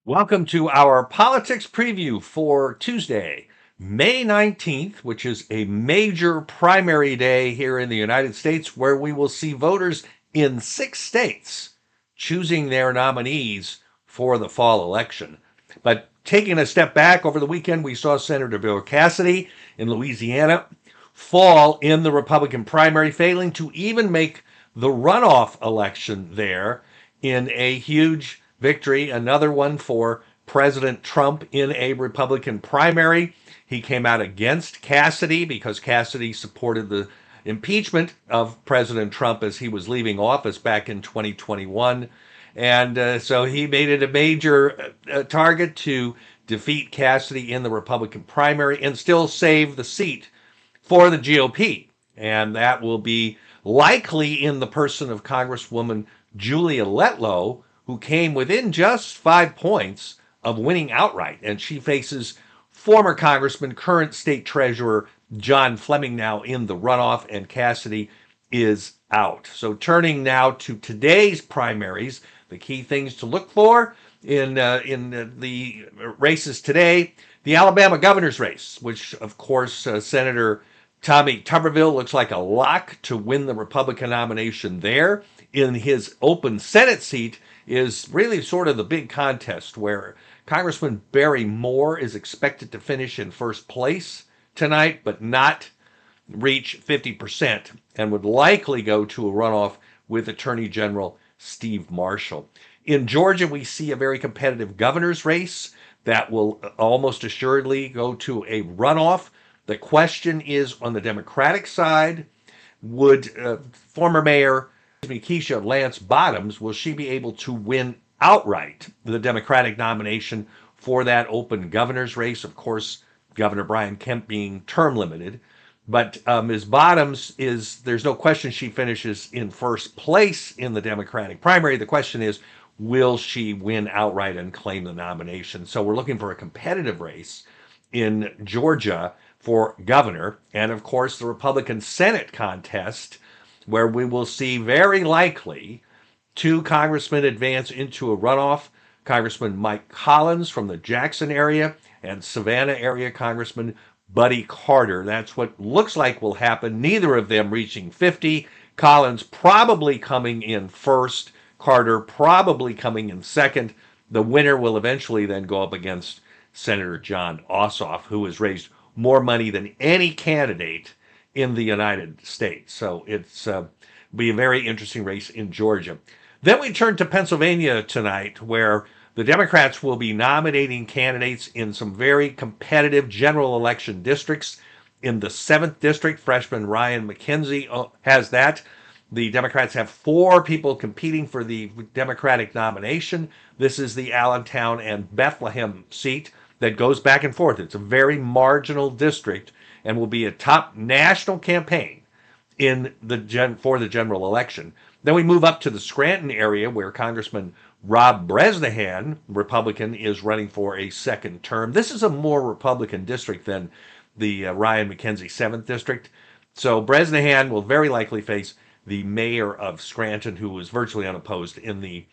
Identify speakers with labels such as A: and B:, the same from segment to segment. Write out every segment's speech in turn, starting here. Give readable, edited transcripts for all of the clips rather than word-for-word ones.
A: Welcome to our politics preview for Tuesday, May 19th, which is a major primary day here in the United States where we will see voters in 6 states choosing their nominees for the fall election. But taking a step back, over the weekend, we saw Senator Bill Cassidy in Louisiana fall in the Republican primary, failing to even make the runoff election there in a huge victory, another one for President Trump in a Republican primary. He came out against Cassidy because Cassidy supported the impeachment of President Trump as he was leaving office back in 2021. And so he made it a major target to defeat Cassidy in the Republican primary and still save the seat for the GOP. And that will be likely in the person of Congresswoman Julia Letlow, who came within just 5 points of winning outright. And she faces former Congressman, current state treasurer John Fleming now in the runoff, and Cassidy is out. So turning now to today's primaries, the key things to look for in the races today: the Alabama governor's race, which of course Senator Tommy Tuberville looks like a lock to win the Republican nomination there. In his open Senate seat is really sort of the big contest where Congressman Barry Moore is expected to finish in first place tonight, but not reach 50%, and would likely go to a runoff with Attorney General Steve Marshall. In Georgia, we see a very competitive governor's race that will almost assuredly go to a runoff. The question is, on the Democratic side, would former Mayor Keisha Lance Bottoms, will she be able to win outright the Democratic nomination for that open governor's race? Of course, Governor Brian Kemp being term limited. But Ms. Bottoms there's no question she finishes in first place in the Democratic primary. The question is, will she win outright and claim the nomination? So we're looking for a competitive race in Georgia for governor. And of course, the Republican Senate contest, where we will see very likely two congressmen advance into a runoff: Congressman Mike Collins from the Jackson area and Savannah area Congressman Buddy Carter. That's what looks like will happen. Neither of them reaching 50. Collins probably coming in first, Carter probably coming in second. The winner will eventually then go up against Senator John Ossoff, who has raised more money than any candidate in the United States. So it's be a very interesting race in Georgia. Then we turn to Pennsylvania tonight, where the Democrats will be nominating candidates in some very competitive general election districts. In the 7th district, freshman Ryan McKenzie has that. The Democrats have 4 people competing for the Democratic nomination. This is the Allentown and Bethlehem seat that goes back and forth. It's a very marginal district and will be a top national campaign for the general election. Then we move up to the Scranton area, where Congressman Rob Bresnahan, Republican, is running for a second term. This is a more Republican district than the Ryan McKenzie 7th district. So Bresnahan will very likely face the mayor of Scranton, who was virtually unopposed in the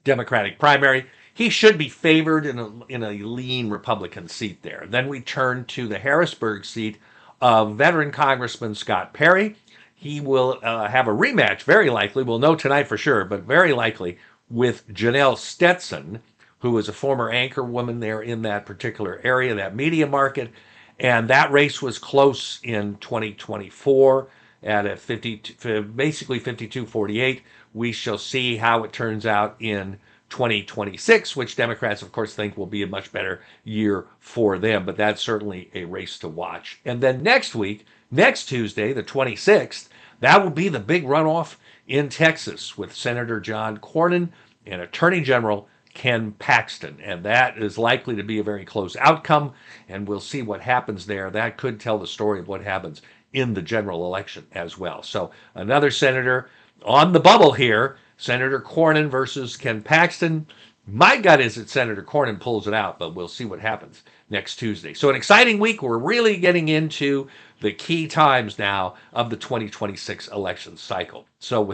A: Democratic primary. He should be favored in a lean Republican seat there. Then we turn to the Harrisburg seat of veteran Congressman Scott Perry. He will have a rematch, very likely. We'll know tonight for sure, but very likely, with Janelle Stetson, who was a former anchor woman there in that particular area, that media market. And that race was close in 2024 at basically 52-48. We shall see how it turns out in 2026, which Democrats, of course, think will be a much better year for them. But that's certainly a race to watch. And then next week, next Tuesday, the 26th, that will be the big runoff in Texas with Senator John Cornyn and Attorney General Ken Paxton. And that is likely to be a very close outcome, and we'll see what happens there. That could tell the story of what happens in the general election as well. So another senator on the bubble here, Senator Cornyn versus Ken Paxton. My gut is that Senator Cornyn pulls it out, but we'll see what happens next Tuesday. So an exciting week. We're really getting into the key times now of the 2026 election cycle. So with